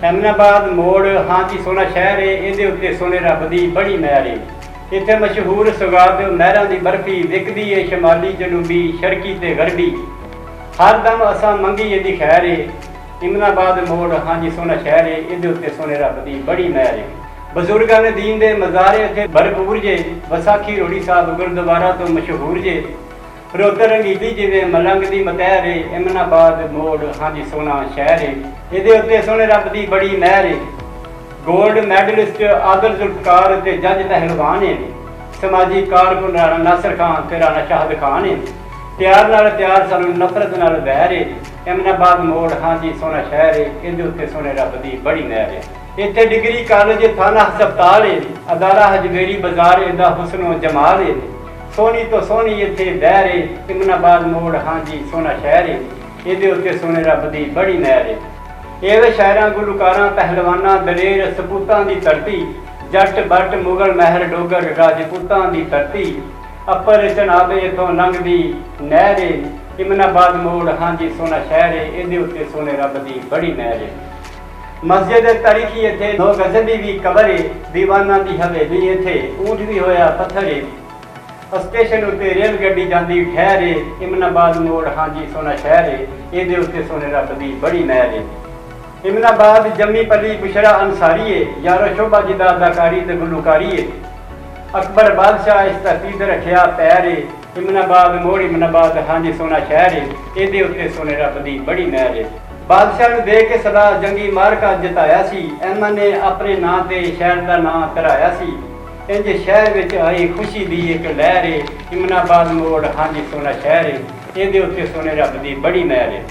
ਐਮਨਾਬਾਦ ਮੋੜ ਹਾਂਜੀ ਸੋਹਣਾ ਸ਼ਹਿਰ ਹੈ। ਇਹਦੇ ਉੱਤੇ ਸੋਹਣੇ ਰੱਬ ਦੀ ਬੜੀ ਮਿਹਰ ਹੈ। ਇੱਥੇ ਮਸ਼ਹੂਰ ਸੁਗਾਤ ਨਹਿਰਾਂ ਦੀ ਬਰਫੀ ਵਿਕਦੀ ਹੈ, ਸ਼ਮਾਲੀ ਜਨੂਬੀ ਸ਼ਰਕੀ ਤੇ ਗਰਬੀ। ਹਰ ਦਮ ਅਸਾਂ ਮੰਗੀ ਇਹਦੀ ਖੈਰ ਹੈ। ਐਮਨਾਬਾਦ ਮੋੜ ਹਾਂਜੀ ਸੋਹਣਾ ਸ਼ਹਿਰ ਹੈ। ਇਹਦੇ ਉੱਤੇ ਸੋਹਣੇ ਰੱਬ ਦੀ ਬੜੀ ਮਿਹਰ ਹੈ। ਬਜ਼ੁਰਗਾਂ ਨੇ ਦੀਨ ਦੇ ਮਜ਼ਾਰੇ ਇੱਥੇ ਭਰਪੂਰ ਜੇ। ਵਿਸਾਖੀ ਰੋੜੀ ਸਾਹਿਬ ਗੁਰਦੁਆਰਾ ਤੋਂ ਮਸ਼ਹੂਰ ਜੇ। ਰੁੱਤ ਰੰਗੀਲੀ ਜਿਵੇਂ ਮਲੰਗ ਦੀ ਮਤਹਿਰ ਹੈ। ਐਮਨਾਬਾਦ ਮੋੜ ਹਾਂਜੀ ਸੋਹਣਾ ਸ਼ਹਿਰ ਹੈ। ਇਹਦੇ ਉੱਤੇ ਸੋਹਣੇ ਰੱਬ ਦੀ ਬੜੀ ਮਿਹਰ ਹੈ। ਗੋਲਡ ਮੈਡਲਿਸਟ ਆਦਲ ਜ਼ੁਲਫਕਾਰ ਤੇ ਜੱਜ ਪਹਿਲਵਾਨ ਹੈ। ਸਮਾਜੀ ਕਾਰਕੁਨ ਰਾਣਾ ਨਾਸਰ ਖਾਨ ਤੇ ਰਾਣਾ ਸ਼ਾਹਦ ਖਾਨ ਹੈ। ਪਿਆਰ ਨਾਲ ਪਿਆਰ ਸਾਨੂੰ ਨਫ਼ਰਤ ਨਾਲ ਵੈਰ ਹੈ। ਐਮਨਾਬਾਦ ਮੋੜ ਹਾਂਜੀ ਸੋਹਣਾ ਸ਼ਹਿਰ ਹੈ। ਇਹਦੇ ਉੱਤੇ ਸੋਹਣੇ ਰੱਬ ਦੀ ਬੜੀ ਮਿਹਰ ਹੈ। ਇੱਥੇ ਡਿਗਰੀ ਕਾਲਜ ਥਾਣਾ ਹਸਪਤਾਲ ਹੈ। ਅਦਾਰਾ ਹਜਵੇਰੀ ਬਾਜ਼ਾਰ ਇਹਦਾ ਹੁਸਨੋ ਜਮਾਲ ਹੈ। ਸੋਹਣੀ ਤੋਂ ਸੋਹਣੀ ਇੱਥੇ ਬਹਿਰ ਹੈ। ਐਮਨਾਬਾਦ ਮੋੜ ਹਾਂਜੀ ਸੋਹਣਾ ਸ਼ਹਿਰ ਹੈ। ਇਹਦੇ ਉੱਤੇ ਸੋਹਣੇ ਰੱਬ ਦੀ ਬੜੀ ਮਿਹਰ ਹੈ। ਇਹ ਸ਼ਾਇਰਾਂ ਗੁਲਕਾਰਾਂ ਪਹਿਲਵਾਨਾਂ ਦਲੇਰ ਸਪੂਤਾਂ ਦੀ ਧਰਤੀ। ਜੱਟ ਬੱਟ ਮੁਗਲ ਮਹਿਰ ਡੋਗਰ ਰਾਜਪੂਤਾਂ ਦੀ ਧਰਤੀ। ਅੱਪਰ ਚਨਾਬੇ ਇੱਥੋਂ ਲੰਘਦੀ ਨਹਿਰ ਹੈ। ਐਮਨਾਬਾਦ ਮੋੜ ਹਾਂਜੀ ਸੋਹਣਾ ਸ਼ਹਿਰ ਹੈ। ਇਹਦੇ ਉੱਤੇ ਸੋਹਣੇ ਰੱਬ ਦੀ ਬੜੀ ਮਿਹਰ ਹੈ। ਮਸਜਿਦ ਤਾਰੀਖੀ ਇੱਥੇ 9 ਗਜ਼ਬੀ ਵੀ ਕਬਰ ਹੈ। ਦੀਵਾਨਾਂ ਦੀ ਹਵੇਲੀ ਇੱਥੇ ਊਂਠ ਵੀ ਹੋਇਆ ਪੱਥਰ ਹੈ। ਸਟੇਸ਼ਨ ਉੱਤੇ ਰੇਲ ਗੱਡੀ ਜਾਂਦੀ ਠਹਿਰ ਹੈ। ਐਮਨਾਬਾਦ ਮੋੜ ਹਾਂਜੀ ਸੋਹਣਾ ਸ਼ਹਿਰ ਹੈ। ਇਹਦੇ ਉੱਤੇ ਸੋਹਣੇ ਰੱਬ ਦੀ ਬੜੀ ਮਿਹਰ ਹੈ। ਐਮਨਾਬਾਦ ਜੰਮੀ ਪਲੀ ਬੁਸ਼ਰਾ ਅੰਸਾਰੀ ਹੈ। ਯਾਰੋ ਸ਼ੋਭਾ ਜੀ ਦਾ ਅਦਾਕਾਰੀ ਤੇ ਗੁਲਕਾਰੀ ਹੈ। ਅਕਬਰ ਬਾਦਸ਼ਾਹ ਇਸ ਧਰਤੀ ਤੇ ਰੱਖਿਆ ਪੈਰ ਹੈ। ਐਮਨਾਬਾਦ ਮੋੜ ਐਮਨਾਬਾਦ ਹਾਂਜੀ ਸੋਹਣਾ ਸ਼ਹਿਰ ਹੈ। ਇਹਦੇ ਉੱਤੇ ਸੋਹਣੇ ਰੱਬ ਦੀ ਬੜੀ ਮਿਹਰ ਹੈ। ਬਾਦਸ਼ਾਹ ਨੂੰ ਦੇ ਕੇ ਸਦਾ ਜੰਗੀ ਮਾਰਕਾ ਜਿਤਾਇਆ ਸੀ। ਇਹਨਾਂ ਨੇ ਆਪਣੇ ਨਾਂ ਤੇ ਸ਼ਹਿਰ ਦਾ ਨਾਂ ਧਰਾਇਆ ਸੀ। ਇੰਜ ਸ਼ਹਿਰ ਵਿੱਚ ਆਈ ਖੁਸ਼ੀ ਦੀ ਇੱਕ ਲਹਿਰ ਹੈ। ਐਮਨਾਬਾਦ ਮੋੜ ਹਾਂਜੀ ਸੋਹਣਾ ਸ਼ਹਿਰ ਹੈ। ਇਹਦੇ ਉੱਤੇ ਸੋਹਣੇ ਰੱਬ ਦੀ ਬੜੀ ਮਿਹਰ ਹੈ।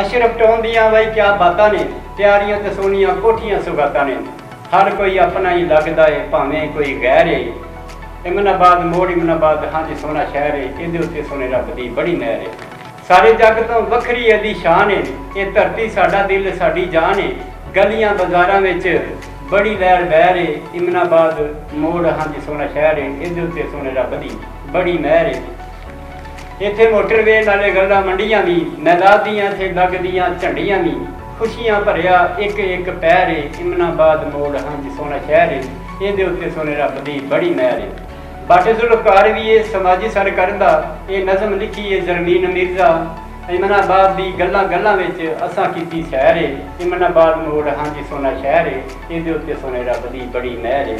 ਅਸ਼ਰਫ ਟਾਊਨ ਦੀਆਂ ਬਈ ਕਿਆ ਬਾਤਾਂ ਨੇ। ਪਿਆਰੀਆਂ ਤੇ ਸੋਹਣੀਆਂ ਕੋਠੀਆਂ ਸੁਗਾਤਾਂ ਨੇ। ਹਰ ਕੋਈ ਆਪਣਾ ਹੀ ਲੱਗਦਾ ਹੈ ਭਾਵੇਂ ਕੋਈ ਗੈਰ ਹੈ। ਐਮਨਾਬਾਦ ਮੋੜ ਐਮਨਾਬਾਦ ਹਾਂਜੀ ਸੋਹਣਾ ਸ਼ਹਿਰ ਹੈ। ਇਹਦੇ ਉੱਤੇ ਸੋਹਣੇ ਰੱਬ ਦੀ ਬੜੀ ਮਿਹਰ ਹੈ। ਸਾਰੇ ਜੱਗ ਤੋਂ ਵੱਖਰੀ ਇਹਦੀ ਸ਼ਾਨ ਹੈ। ਇਹ ਧਰਤੀ ਸਾਡਾ ਦਿਲ ਸਾਡੀ ਜਾਨ ਹੈ। ਗਲੀਆਂ ਬਾਜ਼ਾਰਾਂ ਵਿੱਚ ਬੜੀ ਲਹਿਰ ਬਹਿਰ ਹੈ। ਐਮਨਾਬਾਦ ਮੋੜ ਹਾਂਜੀ ਸੋਹਣਾ ਸ਼ਹਿਰ ਹੈ। ਇਹਦੇ ਉੱਤੇ ਸੋਹਣੇ ਰੱਬ ਦੀ ਬੜੀ ਮਿਹਰ ਹੈ। ਇੱਥੇ ਮੋਟਰਵੇ ਨਾਲੇ ਗੱਲਾਂ ਮੰਡੀਆਂ ਵੀ ਮੈਦਾਨ ਦੀਆਂ ਇੱਥੇ ਲੱਗਦੀਆਂ ਝੰਡੀਆਂ ਵੀ। ਖੁਸ਼ੀਆਂ ਭਰਿਆ ਇੱਕ ਇੱਕ ਪੈਰ ਹੈ। ਐਮਨਾਬਾਦ ਮੋੜ ਹਾਂਜੀ ਸੋਹਣਾ ਸ਼ਹਿਰ ਹੈ। ਇਹਦੇ ਉੱਤੇ ਸੋਹਣੇ ਰੱਬ ਦੀ ਬੜੀ ਮਿਹਰ ਹੈ। ਬਾਟੇ ਜ਼ੁਲਫਕਾਰ ਵੀ ਇਹ ਸਮਾਜੀ ਸਰਕਰਨ ਦਾ ਇਹ ਨਜ਼ਮ ਲਿਖੀ ਹੈ ਜ਼ਰਮੀਨ ਮਿਰਜ਼ਾ। ਐਮਨਾਬਾਦ ਦੀ ਗੱਲਾਂ ਗੱਲਾਂ ਵਿੱਚ ਅਸਾਂ ਕੀਤੀ ਸੈਰ ਹੈ। ਐਮਨਾਬਾਦ ਮੋੜ ਹਾਂਜੀ ਸੋਹਣਾ ਸ਼ਹਿਰ ਹੈ। ਇਹਦੇ ਉੱਤੇ ਸੋਹਣੇ ਰੱਬ ਦੀ ਬੜੀ ਮਿਹਰ ਹੈ।